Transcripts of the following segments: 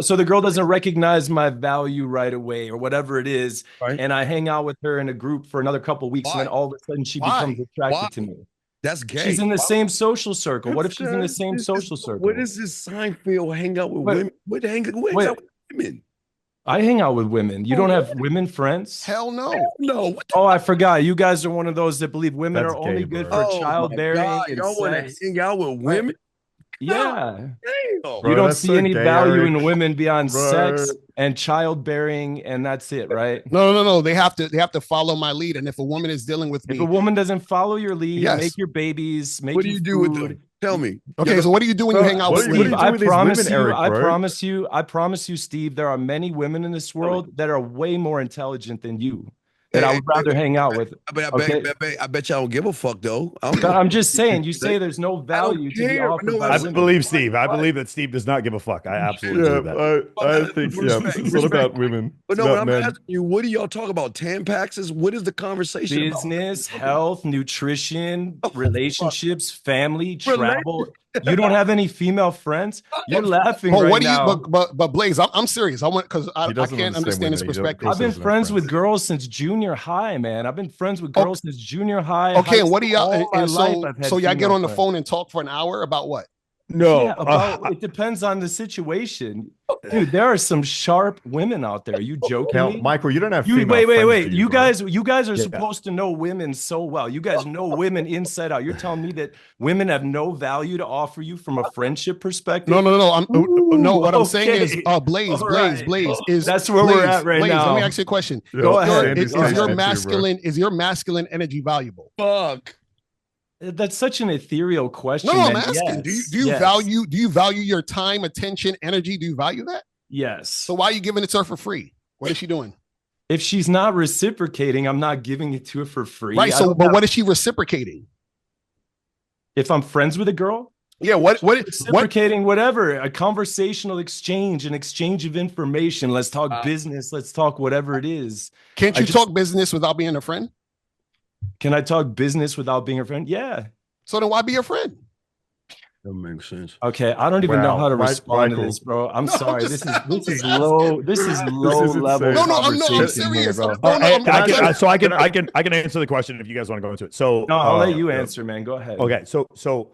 So the girl doesn't recognize my value right away or whatever it is, Right? and I hang out with her in a group for another couple of weeks, and then Why? all of a sudden she becomes Why? Why? attracted to me. That's She's gay. in the Why? same social circle. What if she's in the This same is social what circle? is this Seinfeld hang out with Wait, women? Who hangs out wait, with women? I hang out with women. You don't Oh, have women friends? hell no. No. What the Oh, I forgot. You guys are one of those that believe women That's are gay, only good bro. for Oh my God. childbearing and Y'all want to sex. hang out with Right. women? God Yeah. damn. You Bro, don't that's see so any gay, value in Eric. women beyond Bro. sex and childbearing, and that's it, right? No. They have to follow my lead. And if a woman is dealing with If a me, woman doesn't follow your lead, make yes. your babies, What make do you you do with food. them? Tell me. Y'all Okay, go, so what do you do when you hang Bro, out with What do Steve, women? you do with these women, Eric, I bro? promise you, I promise you, Steve, there are many women in this tell me. world that are way more intelligent than you that I Hey, would rather hang out with. Okay. I bet y'all don't give a fuck though. I don't give But a I'm fuck just what you saying, you say. say there's no I don't value to be care. But offered no, by I women. believe Steve. I why? believe that Steve does not give a fuck. I absolutely Yeah, believe that. I I think, yeah, respect, it's not respect. about women. But It's no, but about I'm men. asking you, what do y'all talk about? Tampaxes? What is the conversation about? Business, health, nutrition, Oh, fuck. relationships, family, Relate? travel. You don't have any female friends? You're laughing But right what do you? now. But Blaze, I'm serious. I want because I, He I doesn't can't understand understand this women. He don't, perspective. I've Chris been doesn't have friends with friends. girls since junior high, man. I've been friends with Okay, girls since junior high, okay, high and what do school. y'all? All my And life, so I've so had y'all get female on the friends. phone and talk for an hour about what? No, Yeah, about it depends on the situation. Dude, there are some sharp women out there. Are you joking hell, me? Michael, you don't have You female friends, do wait. you, bro? You guys are Yeah. supposed to know women so well. You guys know women inside out. You're telling me that women have no value to offer you from a friendship No, perspective? no, no, no. No. Ooh, What I'm saying is, okay. All right. That's where we're at right Blaze. Let me ask now. you a question. Yeah, Go Is your ahead. Sandy's Go is taking your it ahead. too, bro. masculine energy valuable? Fuck. That's such an ethereal No, question, no. I'm man. asking. Do you Yes. do you Yes. value your time, attention, energy? Do you value that? So Yes. why are you giving it to her for free? What is she doing? If she's not reciprocating, I'm not giving it to her for free. Right. I So, don't but have, what is she reciprocating? if I'm friends with a girl, Yeah. What? reciprocating whatever, a conversational exchange, an exchange of information. Let's talk business. Let's talk whatever it is. Can't I you just, talk business without being a friend? can I talk business without being a friend? Yeah. So then why be a friend? That makes sense. Okay. I don't even know how Wow, to respond to this, Michael, bro. I'm No, I'm sorry. just This is asking. low. This is this low is level No, insane. no, I'm conversation here, serious. bro. No, no, I I'm can, trying to. so I can answer the question if you guys want to go into it. So, No, I'll let you answer, man. Go ahead. okay, so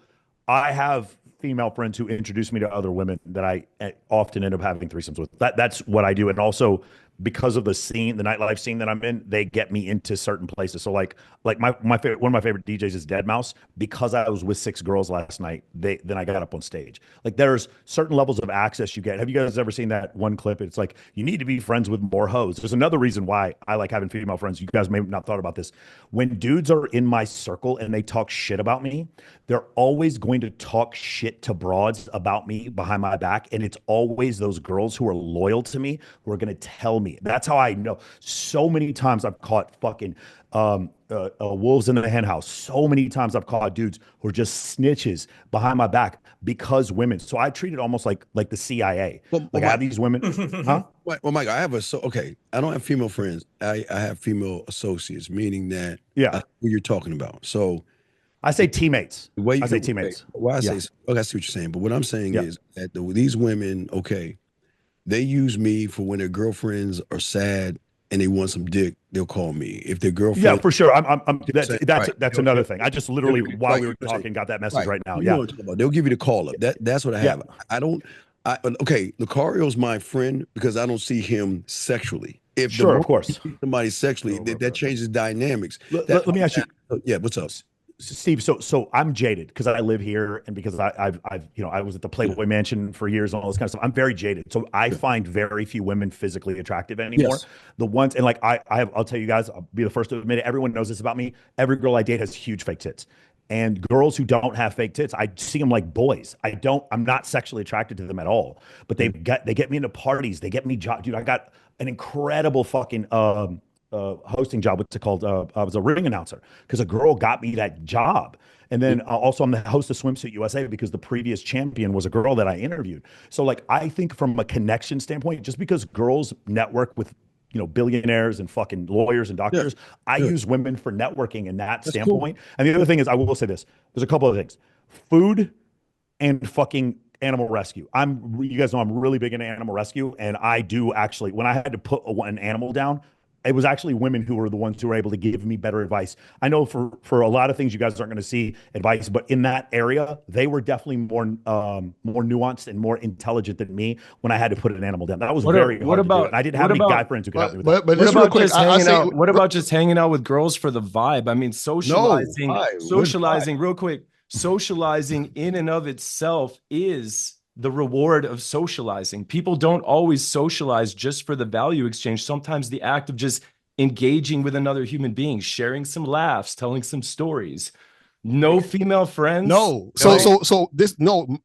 I have female friends who introduce me to other women that I often end up having threesomes with. That's what I do, and also because of the scene, the nightlife scene that I'm in, they get me into certain places. So like my favorite, one of my favorite DJs is Dead Mouse. Because I was with six girls last night, then I got up on stage. Like there's certain levels of access you get. Have you guys ever seen that one clip? It's like you need to be friends with more hoes. There's another reason why I like having female friends. You guys may have not thought about this. When dudes are in my circle and they talk shit about me, they're always going to talk shit to broads about me behind my back. And it's always those girls who are loyal to me who are going to tell me. That's how I know. So many times I've caught fucking wolves in the hen house. So many times I've caught dudes who are just snitches behind my back because women. So I treat it almost like the CIA. Like I have these women, huh? Well, Mike, I have okay. I don't have female friends. I have female associates, meaning that Yeah. who you're talking about. So I say teammates. the way you I say can, teammates. why I Yeah. say, okay, I see what you're saying. But what I'm saying Yeah. is that these women, okay, they use me for when their girlfriends are sad and they want some dick. They'll call me. If their Yeah, girlfriend, for sure. I'm say, that's right, another thing. I just literally while right, we were you're saying, talking got that message right. right now. You know Yeah. what I'm talking about. They'll give you the call up. That's what I Yeah. have. I don't. Okay, Lucario's my friend because I don't see him sexually. If the Sure, of moment you course. see somebody sexually, Oh, that changes dynamics. Let, That let, let me ask you, yeah. What's up? Steve. So I'm jaded because I live here and because I've I was at the Yeah. Playboy Mansion for years and all this kind of stuff. I'm very jaded. So I Yeah. find very few women physically attractive anymore. Yes. The ones and like I'll tell you guys, I'll be the first to admit it. Everyone knows this about me. Every girl I date has huge fake tits. And girls who don't have fake tits, I see them like boys. I'm not sexually attracted to them at all. But they get me into parties. They get me dude. I got an incredible fucking hosting job. What's it called? I was a ring announcer because a girl got me that job. And then also I'm the host of Swimsuit USA because the previous champion was a girl that I interviewed. So like I think from a connection standpoint, just because girls network with billionaires and fucking lawyers and Yeah. doctors, I Good. use women for networking in that That's cool. standpoint. And the other thing is I will say this. There's a couple of things. Food and fucking animal rescue. You guys know I'm really big into animal rescue, and I do actually, when I had to put an animal down, it was actually women who were the ones who were able to give me better advice. I know for a lot of things you guys aren't going to see advice, but in that area, they were definitely more nuanced and more intelligent than me when I had to put an animal down. That was very hard to do. And I didn't have any guy friends who could help me with that. But What just real about quick, just hanging out? What about just hanging out with girls for the vibe? I mean, socializing real quick. Socializing in and of itself is the reward of socializing. People don't always socialize just for the value exchange. Sometimes the act of just engaging with another human being, sharing some laughs, telling some stories. No female friends. No.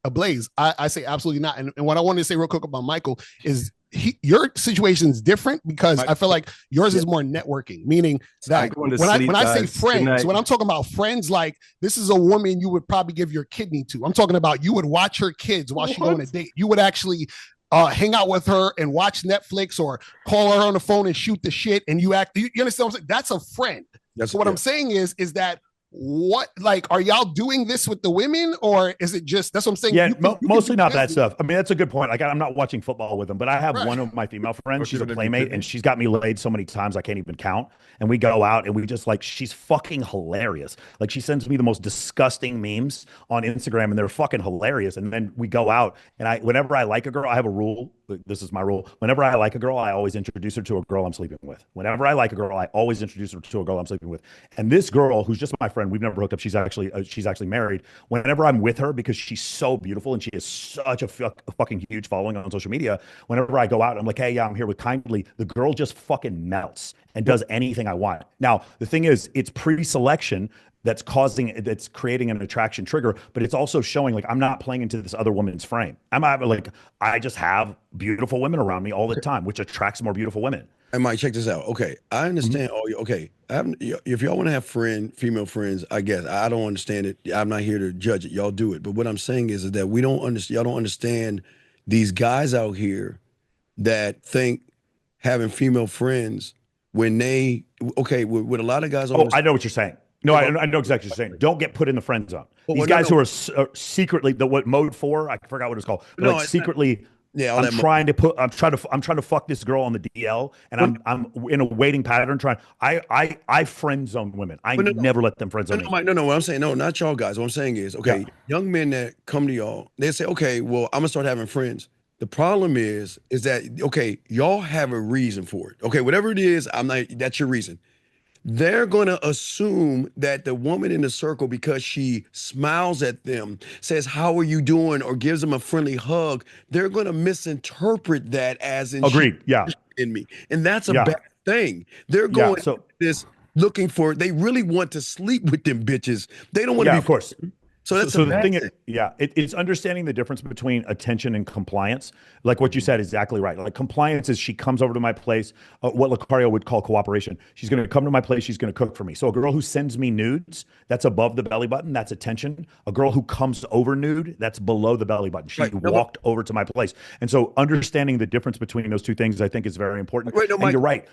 Blaze, I say absolutely not. And what I wanted to say real quick about Michael is your situation is different because I feel like yours is more networking, meaning that when I say friends, when I'm talking about friends, like this is a woman you would probably give your kidney to. I'm talking about you would watch her kids while she go on a date. You would actually hang out with her and watch Netflix or call her on the phone and shoot the shit. And you understand what I'm saying? That's a friend. So what I'm saying is that are y'all doing this with the women, or is it just, that's what I'm saying? Yeah, mostly not that stuff. I mean, that's a good point. Like, I'm not watching football with them, but I have one of my female friends. She's a playmate, and she's got me laid so many times I can't even count. And we go out and we just she's fucking hilarious. Like, she sends me the most disgusting memes on Instagram, and they're fucking hilarious. And then we go out, and whenever I like a girl, I have a rule. This is my rule. Whenever I like a girl, I always introduce her to a girl I'm sleeping with. Whenever I like a girl, I always introduce her to a girl I'm sleeping with. And this girl, who's just my friend, we've never hooked up. She's actually married. Whenever I'm with her, because she's so beautiful and she has such a fucking huge following on social media, whenever I go out, I'm like, hey, yeah, I'm here with Kindly. The girl just fucking melts and does anything I want. Now, the thing is, it's pre-selection that's creating an attraction trigger, but it's also showing like I'm not playing into this other woman's frame. I just have beautiful women around me all the time, which attracts more beautiful women. And Mike, check this out. Okay, I understand. If y'all want to have female friends, I guess I don't understand it. I'm not here to judge it. Y'all do it. But what I'm saying is that we don't understand. Y'all don't understand these guys out here that think having female friends when they with a lot of guys. I know what you're saying. No, I know exactly what you're saying. Don't get put in the friend zone. These guys who are secretly mode 4, I forgot what it's called. But secretly. Yeah, I'm trying to fuck this girl on the DL, and I'm in a waiting pattern I friend zone women. I never let them friend zone me. No, what I'm saying, no, not y'all guys. What I'm saying is, young men that come to y'all, they say, okay, well, I'm gonna start having friends. The problem is that y'all have a reason for it. Okay, whatever it is, that's your reason. They're going to assume that the woman in the circle, because she smiles at them, says, how are you doing, or gives them a friendly hug, they're going to misinterpret that as in agreed. In me. And that's a bad thing. They're going looking for, they really want to sleep with them bitches. They don't want to be. Of course. So that's the thing. It's understanding the difference between attention and compliance. Like what you said, exactly right. Like compliance is she comes over to my place, what Lucario would call cooperation. She's going to come to my place. She's going to cook for me. So a girl who sends me nudes, that's above the belly button. That's attention. A girl who comes over nude, that's below the belly button. She walked over to my place. And so understanding the difference between those two things, I think, is very important. And you're right.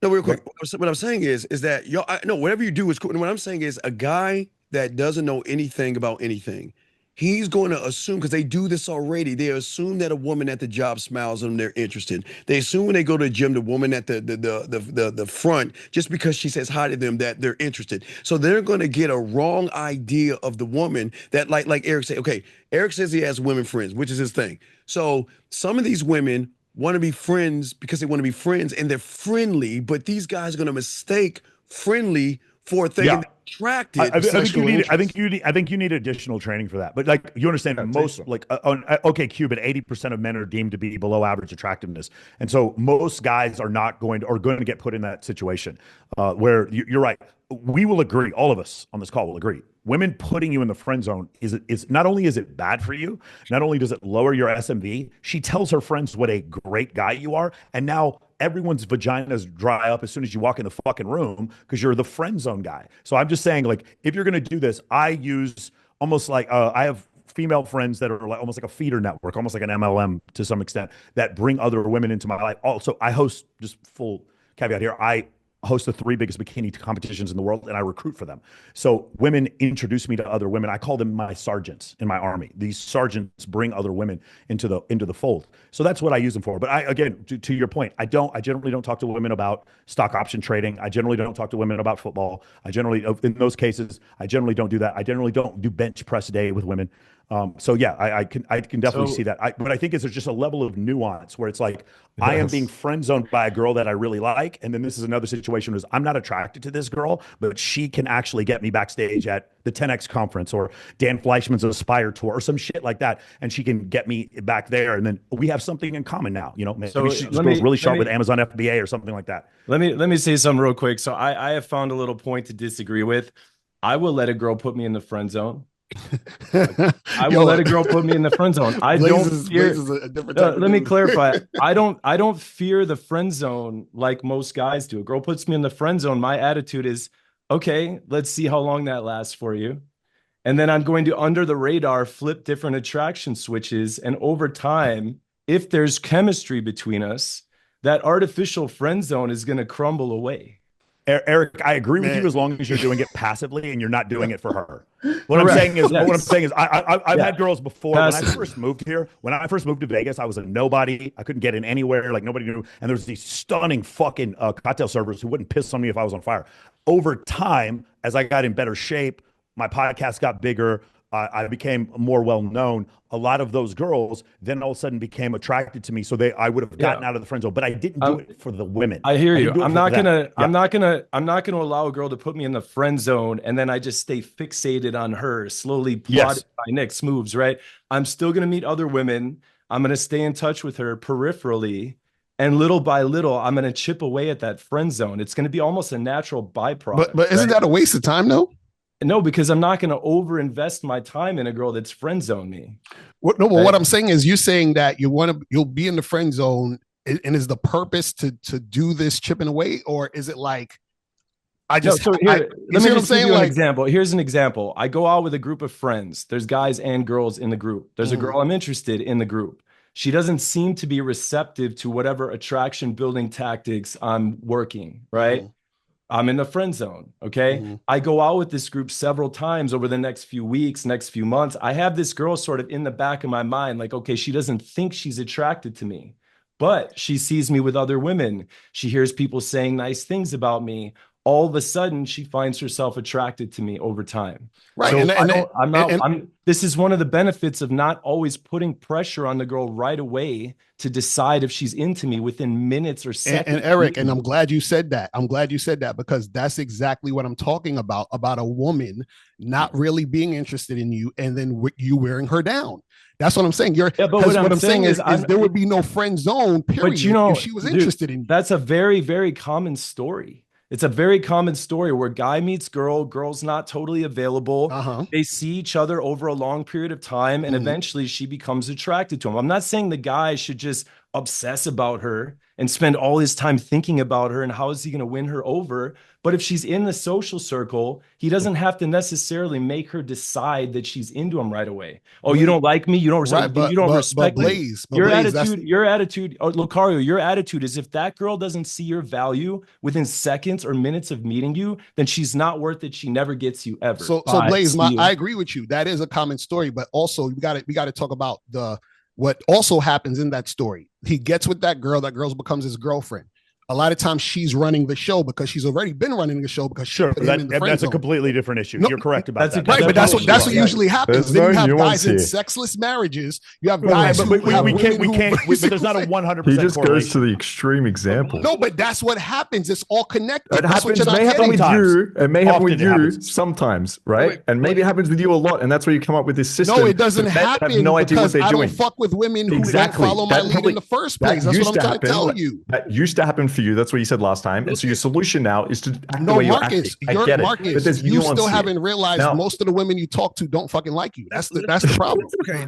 No, real quick. What I'm saying is that whatever you do is cool. And what I'm saying is a guy that doesn't know anything about anything, he's going to assume, because they do this already, they assume that a woman at the job smiles at them, they're interested. They assume when they go to the gym, the woman at the front, just because she says hi to them, that they're interested. So they're going to get a wrong idea of the woman that, like Eric said, Eric says he has women friends, which is his thing. So some of these women want to be friends because they want to be friends and they're friendly, but these guys are going to mistake friendly for a thing attractive. I think you need additional training for that. But like you understand, most like on OkCupid, 80% of men are deemed to be below average attractiveness, and so most guys are going to get put in that situation where you're right. We will agree, all of us on this call will agree. Women putting you in the friend zone is not only is it bad for you, not only does it lower your SMV, she tells her friends what a great guy you are, and now everyone's vaginas dry up as soon as you walk in the fucking room because you're the friend zone guy. So I'm just saying, like, if you're going to do this, I use almost like I have female friends that are like almost like a feeder network, almost like an MLM to some extent, that bring other women into my life. Also, I host, just full caveat here, host the 3 biggest bikini competitions in the world, and I recruit for them. So women introduce me to other women. I call them my sergeants in my army. These sergeants bring other women into the fold. So that's what I use them for. But again, to your point, I generally don't talk to women about stock option trading. I generally don't talk to women about football. In those cases, I generally don't do that. I generally don't do bench press day with women. So yeah, I can definitely see that. But I think there's just a level of nuance where it's like, I am being friend zoned by a girl that I really like. And then this is another situation where I'm not attracted to this girl, but she can actually get me backstage at the 10X conference or Dan Fleischman's Aspire tour or some shit like that. And she can get me back there. And then we have something in common now, maybe she just goes really sharp with Amazon FBA or something like that. Let me say something real quick. So I have found a little point to disagree with. I will let a girl put me in the friend zone. I will let a girl put me in the friend zone. I don't fear. Let me clarify. I don't fear the friend zone like most guys do. A girl puts me in the friend zone. My attitude is, okay, let's see how long that lasts for you. And then I'm going to, under the radar, flip different attraction switches. And over time, if there's chemistry between us, that artificial friend zone is going to crumble away. Eric, I agree with you as long as you're doing it passively and you're not doing it for her. What I'm saying is, I've had girls before. Passive. When I first moved here, when I first moved to Vegas, I was a nobody. I couldn't get in anywhere. Like nobody knew. And there was these stunning fucking cocktail servers who wouldn't piss on me if I was on fire. Over time, as I got in better shape, my podcast got bigger. I became more well known. A lot of those girls then all of a sudden became attracted to me. So I would have gotten out of the friend zone, but I didn't do it for the women. I hear you. I'm not gonna allow a girl to put me in the friend zone and then I just stay fixated on her, slowly plotting my next moves. Right. I'm still gonna meet other women. I'm gonna stay in touch with her peripherally. And little by little, I'm going to chip away at that friend zone. It's going to be almost a natural byproduct. But isn't that a waste of time, though? No, because I'm not going to overinvest my time in a girl that's friend zoned me. What I'm saying is, you're saying that you'll be in the friend zone, and is the purpose to do this chipping away, or is it like let me just give you an example. Here's an example. I go out with a group of friends. There's guys and girls in the group. There's a girl I'm interested in the group. She doesn't seem to be receptive to whatever attraction building tactics I'm working, right? I'm in the friend zone, okay? I go out with this group several times over the next few weeks, next few months. I have this girl sort of in the back of my mind, like, okay, she doesn't think she's attracted to me, but she sees me with other women. She hears people saying nice things about me. All of a sudden, she finds herself attracted to me over time. Right. So this is one of the benefits of not always putting pressure on the girl right away to decide if she's into me within minutes or seconds. And Eric, and I'm glad you said that. Because that's exactly what I'm talking about a woman not really being interested in you and then you wearing her down. That's what I'm saying. What I'm saying is there would be no friend zone, period, if she was interested in you. That's a very, very common story. It's a very common story where guy meets girl, girl's not totally available. They see each other over a long period of time, and eventually she becomes attracted to him. I'm not saying the guy should just obsess about her and spend all his time thinking about her and how is he going to win her over. But if she's in the social circle, he doesn't have to necessarily make her decide that she's into him right away. Oh, you don't like me? You don't respect me? You don't respect me? Your attitude, Lucario, your attitude is if that girl doesn't see your value within seconds or minutes of meeting you, then she's not worth it. She never gets you ever. So Blaze, I agree with you. That is a common story, but also we got to talk about what also happens in that story. He gets with that girl becomes his girlfriend. A lot of times she's running the show because she's already been running the show because that's a completely different issue. You're correct about that. Right, but that's what usually happens. Then you have guys in sexless marriages. You have guys but we can't. But there's not a 100%. He just goes to the extreme example. No, but that's what happens. It's all connected. It happens. It may happen with you. It may happen with you sometimes, right? And maybe it happens with you a lot, and that's where you come up with this system. No, it doesn't happen. Have no idea what they're doing. I don't fuck with women who don't follow my lead in the first place. That's what I'm trying to tell you. That used to happen for you. That's what you said last time. And so your solution now is to act the way you're acting. I get it. But there's you still haven't realized most of the women you talk to don't fucking like you. That's the problem. Okay.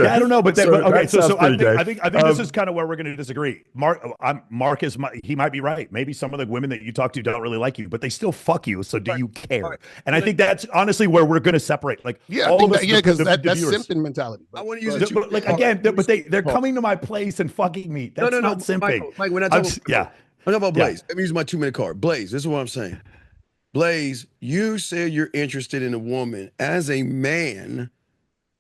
I don't know, but I think this is kind of where we're going to disagree. Mark he might be right. Maybe some of the women that you talk to don't really like you, but they still fuck you. So do you care? And I think that's honestly where we're going to separate. Like, because that's symptom mentality. I want to use it. Again, but they're coming to my place and fucking me. That's not simping. Mike, we're not talking. I'm talking about Blaze. Let me use my 2-minute card. Blaze, this is what I'm saying. Blaze, you said you're interested in a woman. As a man,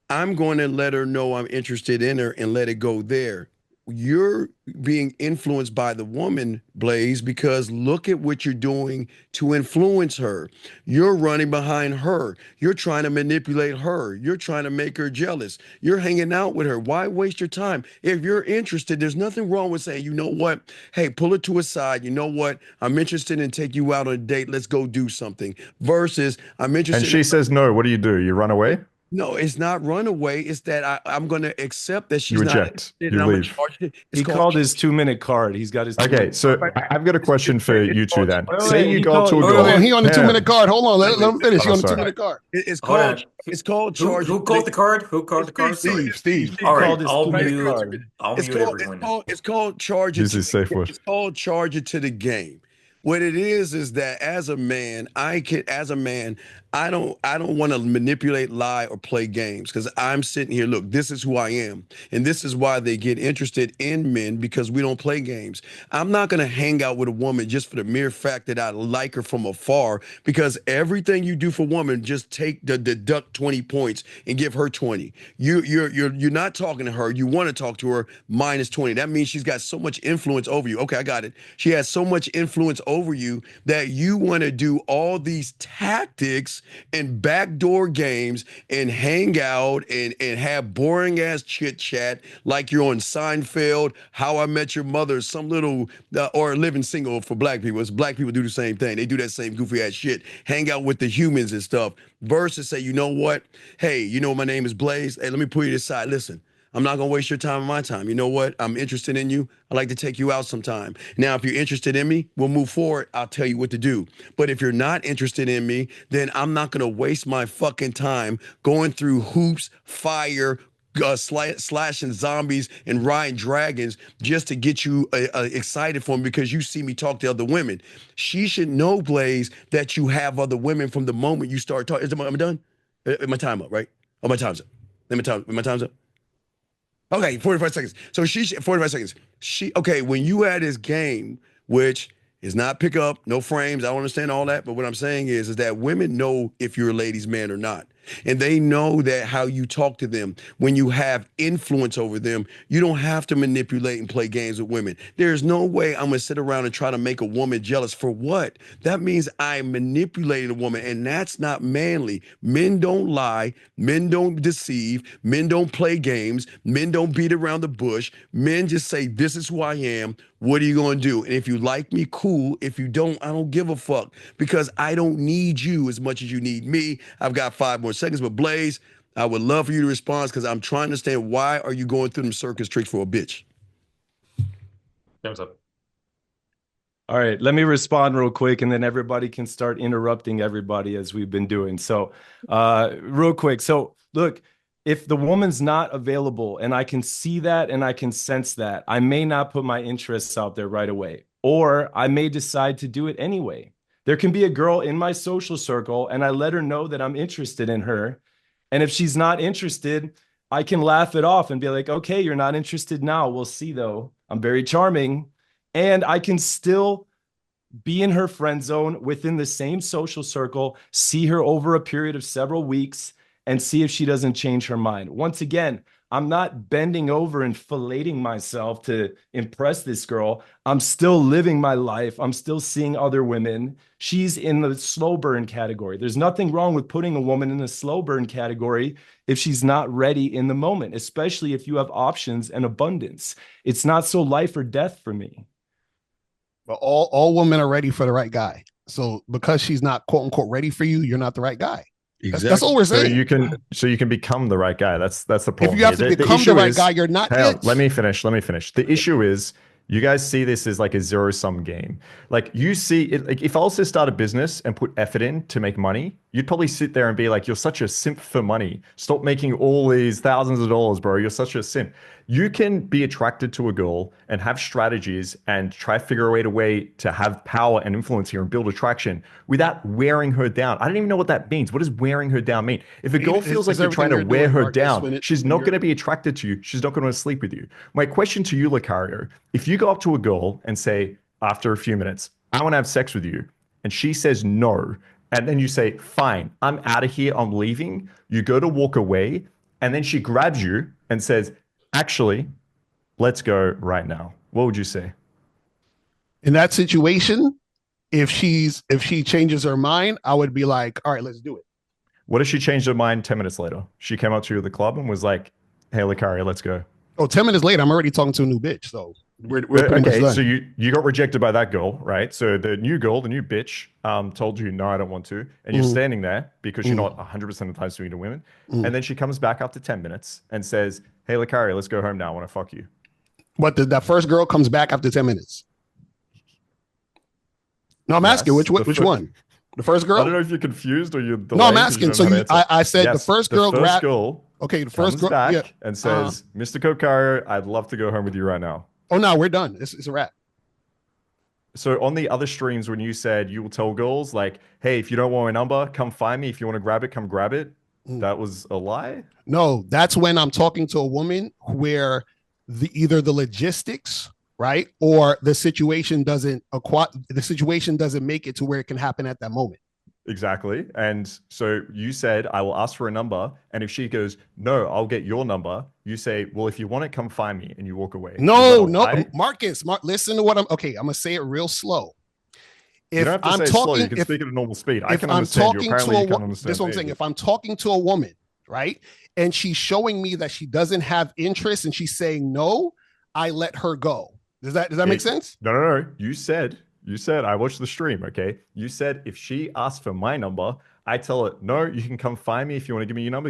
I'm going to let her know I'm interested in her and let it go there. You're being influenced by the woman, Blaze, because look at what you're doing to influence her. You're running behind her. You're trying to manipulate her. You're trying to make her jealous. You're hanging out with her. Why waste your time? If you're interested, there's nothing wrong with saying, you know what? Hey, pull it to a side. You know what? I'm interested in take you out on a date. Let's go do something. Versus, I'm interested. And she says no. What do? You run away? No, it's not run away. It's that I'm going to accept that she's you reject. not. You leave. He called his 2-minute card. He's got his. Okay, so I've got a question for you two then. Say you go to a girl. He on the 2-minute card. Hold on, let him finish. He on the 2-minute card. It's called. It's called charge. Who called the card? Who called the card? Steve. All right, I'll mute everyone. It's called charge. This is safe word. It's called charge it to the game. What it is that as a man, I don't want to manipulate, lie, or play games because I'm sitting here. Look, this is who I am, and this is why they get interested in men because we don't play games. I'm not gonna hang out with a woman just for the mere fact that I like her from afar because everything you do for a woman, just deduct 20 points and give her 20. You're not talking to her. You want to talk to her, minus 20. That means she's got so much influence over you. Okay, I got it. She has so much influence over you that you want to do all these tactics and backdoor games and hang out and have boring ass chit chat like you're on Seinfeld, How I Met Your Mother, some little or Living Single for black people. It's black people do the same thing. They do that same goofy ass shit. Hang out with the humans and stuff. Versus say, you know what? Hey, you know my name is Blaze. Hey, let me put you aside. Listen. I'm not going to waste your time and my time. You know what? I'm interested in you. I'd like to take you out sometime. Now, if you're interested in me, we'll move forward. I'll tell you what to do. But if you're not interested in me, then I'm not going to waste my fucking time going through hoops, fire, slashing zombies and riding dragons just to get you excited for me because you see me talk to other women. She should know, Blaze, that you have other women from the moment you start talking. Am I done? My time up, right? Oh, my time's up. My time's up. Okay, 45 seconds. So 45 seconds. When you had this game, which is not pick up, no frames, I don't understand all that, but what I'm saying is that women know if you're a ladies' man or not. And they know that how you talk to them, when you have influence over them, you don't have to manipulate and play games with women. There's no way I'm going to sit around and try to make a woman jealous. For what? That means I manipulated a woman, and that's not manly. Men don't lie. Men don't deceive. Men don't play games. Men don't beat around the bush. Men just say, this is who I am. What are you going to do? And if you like me, cool. If you don't, I don't give a fuck because I don't need you as much as you need me. I've got 5 more seconds, but Blaze, I would love for you to respond because I'm trying to understand why are you going through them circus tricks for a bitch? Thumbs up. All right, let me respond real quick and then everybody can start interrupting everybody as we've been doing. So real quick. So look, if the woman's not available and I can see that and I can sense that, I may not put my interests out there right away, or I may decide to do it anyway. There can be a girl in my social circle and I let her know that I'm interested in her. And if she's not interested, I can laugh it off and be like, okay, you're not interested now. We'll see though. I'm very charming. And I can still be in her friend zone within the same social circle, see her over a period of several weeks and see if she doesn't change her mind. Once again, I'm not bending over and filleting myself to impress this girl. I'm still living my life. I'm still seeing other women. She's in the slow burn category. There's nothing wrong with putting a woman in the slow burn category if she's not ready in the moment, especially if you have options and abundance. It's not so life or death for me. But all women are ready for the right guy. So because she's not quote unquote ready for you, you're not the right guy. Exactly. That's all we're saying. So you can become the right guy. That's the problem. If you have to become the right guy, you're not. Let me finish. The issue is you guys see this as like a zero-sum game. Like you see it, like if I was to start a business and put effort in to make money, you'd probably sit there and be like, you're such a simp for money. Stop making all these thousands of dollars, bro. You're such a simp. You can be attracted to a girl and have strategies and try to figure out a way to have power and influence here and build attraction without wearing her down. I don't even know what that means. What does wearing her down mean? If a girl feels like you're trying to wear her down, she's not going to be attracted to you. She's not going to sleep with you. My question to you, Lucario, if you go up to a girl and say, after a few minutes, I want to have sex with you. And she says no. And then you say, fine, I'm out of here. I'm leaving. You go to walk away. And then she grabs you and says, actually, let's go right now. What would you say? In that situation, if she changes her mind, I would be like, all right, let's do it. What if she changed her mind 10 minutes later? She came up to you at the club and was like, hey, Lucario, let's go. Oh, 10 minutes later, I'm already talking to a new bitch. So we're okay. So you got rejected by that girl, right? So the new girl, the new bitch, told you, no, I don't want to. And you're standing there because you're not 100% of the time speaking to women. And then she comes back after 10 minutes and says, hey, Lucario, let's go home now. I want to fuck you. What, that first girl comes back after 10 minutes? No, I'm asking which one? The first girl? I don't know if you're confused or you're delayed. No, I'm asking. So I said yes, the first girl grabbed. Okay, the first girl back and says, Mr. Kokario, I'd love to go home with you right now. Oh no, we're done. It's a wrap. So on the other streams, when you said you will tell girls like, hey, if you don't want my number, come find me. If you want to grab it, come grab it. That was a lie? No, that's when I'm talking to a woman where either the logistics, right, or the situation doesn't make it to where it can happen at that moment. Exactly. And so you said, I will ask for a number. And if she goes, no, I'll get your number. You say, well, if you want it, come find me, and you walk away. No, Marcus, listen to what I'm going to say it real slow. If you don't have to say it slow, you can speak at a normal speed. I can understand you. Apparently you can't understand. This is what I'm saying. If I'm talking to a woman, right, and she's showing me that she doesn't have interest and she's saying no, I let her go. Does that make sense? No. You said, I watched the stream, okay? You said if she asks for my number, I tell her, no, you can come find me. If you want to give me your number,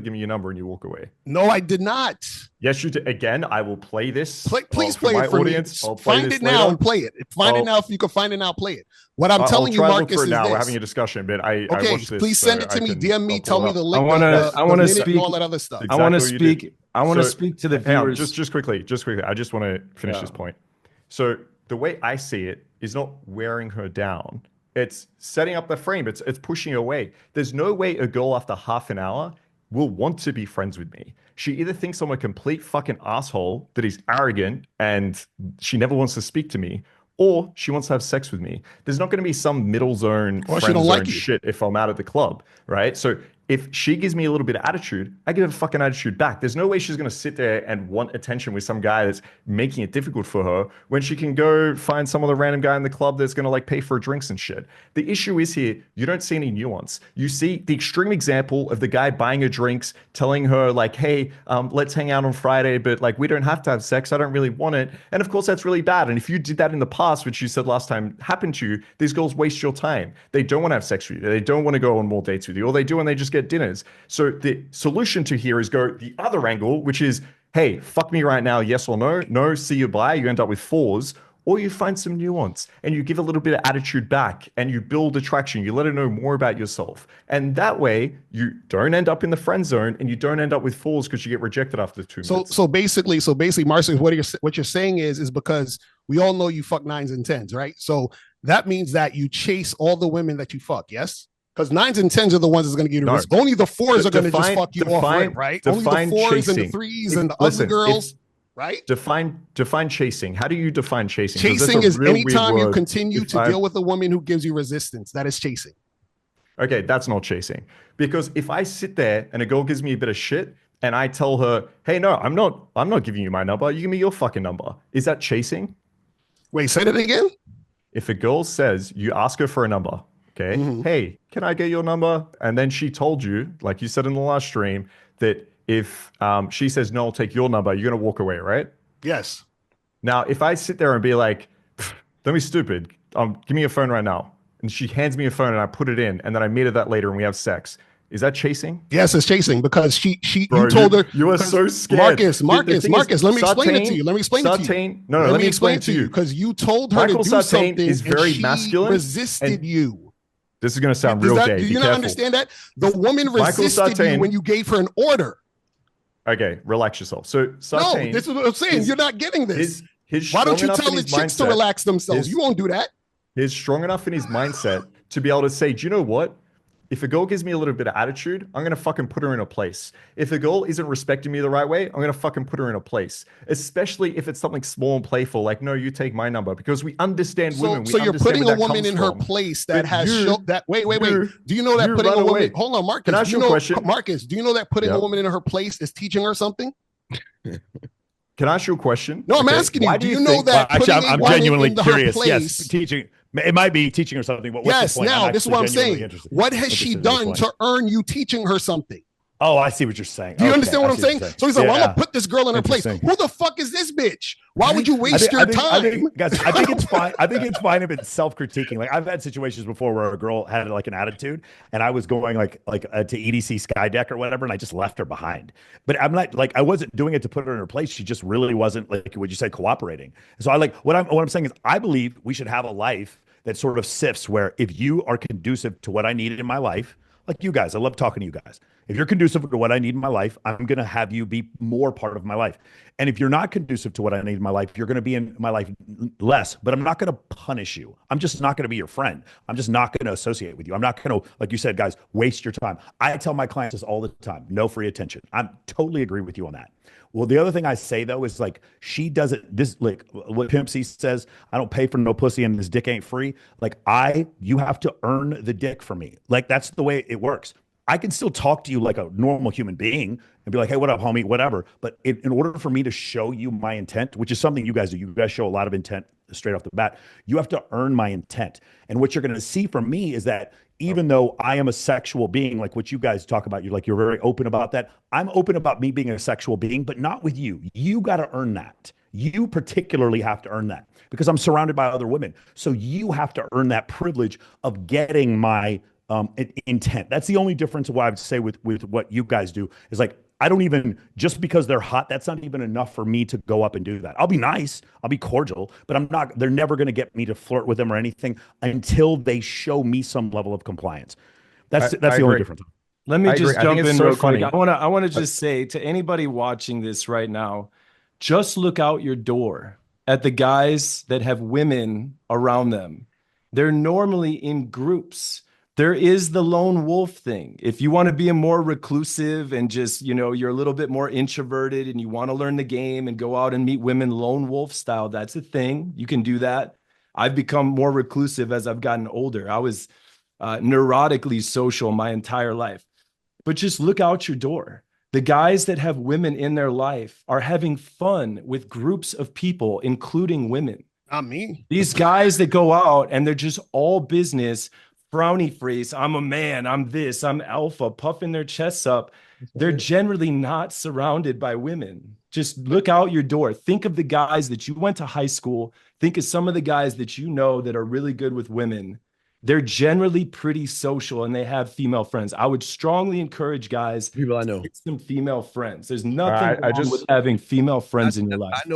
and you walk away. No, I did not. Yes, you did. Again, I will play this. Please play it for audience. Me. Find it now and play it. Find it now. If you can find it now, play it. What I'm telling you, Marcus, is this. We're having a discussion, but I watched this. Please send it to me. DM me. Tell me the link. I want to speak. All that other stuff. I want to speak. I want to speak to the viewers. Just quickly. I just want to finish this point. So the way I see it is not wearing her down. It's setting up the frame. It's pushing her away. There's no way a girl after half an hour will want to be friends with me. She either thinks I'm a complete fucking asshole that is arrogant and she never wants to speak to me, or she wants to have sex with me. There's not going to be some middle zone, friend zone shit if I'm out at the club, right? So if she gives me a little bit of attitude, I give her fucking attitude back. There's no way she's going to sit there and want attention with some guy that's making it difficult for her when she can go find some other random guy in the club that's going to like pay for drinks and shit. The issue is here, you don't see any nuance. You see the extreme example of the guy buying her drinks, telling her like, hey, let's hang out on Friday, but like we don't have to have sex. I don't really want it. And of course that's really bad. And if you did that in the past, which you said last time happened to you, these girls waste your time. They don't want to have sex with you. They don't want to go on more dates with you. All they do and they just get dinners. So the solution to here is go the other angle, which is, hey, fuck me right now, yes or no? No, see you bye. You end up with fours. Or you find some nuance and you give a little bit of attitude back and you build attraction. You let her know more about yourself. And that way you don't end up in the friend zone and you don't end up with fours because you get rejected after 2 minutes. So basically, Marcus, what you're saying is because we all know you fuck 9s and 10s, right? So that means that you chase all the women that you fuck, yes? Because 9s and 10s are the ones that's going to give you the risk. Only the 4s are going to just fuck you off, right? Only the 4s chasing. And the 3s and the other girls, right? Define chasing. How do you define chasing? Chasing is anytime you continue to deal with a woman who gives you resistance. That is chasing. Okay, that's not chasing. Because if I sit there and a girl gives me a bit of shit and I tell her, hey, no, I'm not giving you my number. You give me your fucking number. Is that chasing? Wait, say that again? If a girl says, you ask her for a number, okay, hey, can I get your number? And then she told you, like you said in the last stream, that if she says, no, I'll take your number, you're going to walk away, right? Yes. Now, if I sit there and be like, don't be stupid, give me your phone right now. And she hands me a phone and I put it in and then I meet her that later and we have sex. Is that chasing? Yes, it's chasing because you told her. You are so scared. Marcus, let me explain it to you. Let me explain it to you. No, let me explain it to you. Because you told her to do something is very and she masculine resisted you. This is going to sound real gay. Do you not understand that? The woman resisted you when you gave her an order. Okay, relax yourself. So Sartain, no, this is what I'm saying. You're not getting this. Why don't you tell the chicks to relax themselves? You won't do that. He's strong enough in his mindset to be able to say, do you know what? If a girl gives me a little bit of attitude, I'm gonna fucking put her in a place. If a girl isn't respecting me the right way, I'm gonna fucking put her in a place. Especially if it's something small and playful, like, no, you take my number, because we understand women. So you're putting a woman in her place that has that. Wait. Do you know that putting a woman? Hold on, Marcus. Can I ask you a question? Marcus, do you know that putting a woman in her place is teaching her something? Can I ask you a question? No, I'm asking you. Do you know that? Actually, I'm genuinely curious. Place, yes, teaching. It might be teaching her something, but what's the point? Now this is what I'm saying. What has she done to earn you teaching her something? Oh, I see what you're saying. Do you understand what I'm saying? So he's like, well, I'm gonna put this girl in her place. Who the fuck is this bitch? Why would you waste your time? Guys, I think it's fine. I think it's fine if it's self-critiquing. Like, I've had situations before where a girl had like an attitude, and I was going like to EDC Skydeck or whatever, and I just left her behind. But I'm not like, I wasn't doing it to put her in her place. She just really wasn't, like, would you say, cooperating? So I like what I'm saying is, I believe we should have a life that sort of sifts, where if you are conducive to what I needed in my life, like you guys, I love talking to you guys. If you're conducive to what I need in my life, I'm going to have you be more part of my life. And if you're not conducive to what I need in my life, you're going to be in my life less, but I'm not going to punish you. I'm just not going to be your friend. I'm just not going to associate with you. I'm not going to, like you said, guys, waste your time. I tell my clients this all the time: no free attention. I totally agree with you on that. Well, the other thing I say, though, is like, she doesn't, this, like what Pimp C says, I don't pay for no pussy and this dick ain't free. Like, you have to earn the dick for me. Like, that's the way it works. I can still talk to you like a normal human being and be like, hey, what up, homie, whatever. But in order for me to show you my intent, which is something you guys do, you guys show a lot of intent straight off the bat, you have to earn my intent. And what you're going to see from me is that even though I am a sexual being, like what you guys talk about, you're very open about that. I'm open about me being a sexual being, but not with you. You got to earn that. You particularly have to earn that, because I'm surrounded by other women. So you have to earn that privilege of getting my intent. That's the only difference of what I would say with what you guys do is, like, I don't even, just because they're hot, that's not even enough for me to go up and do that. I'll be nice, I'll be cordial, but they're never going to get me to flirt with them or anything until they show me some level of compliance. That's the only difference. Let me just jump in real quick. I want to just say to anybody watching this right now, just look out your door at the guys that have women around them. They're normally in groups. There is the lone wolf thing. If you want to be a more reclusive and just, you're a little bit more introverted and you want to learn the game and go out and meet women lone wolf style, that's a thing. You can do that. I've become more reclusive as I've gotten older. I was neurotically social my entire life. But just look out your door. The guys that have women in their life are having fun with groups of people, including women. Not me. These guys that go out and they're just all business, frowny face, I'm a man, I'm this, I'm alpha, puffing their chests up. They're generally not surrounded by women. Just look out your door. Think of the guys that you went to high school. Think of some of the guys that you know that are really good with women. They're generally pretty social and they have female friends. I would strongly encourage guys, people I know, get some female friends. There's nothing wrong with having female friends in your life. I know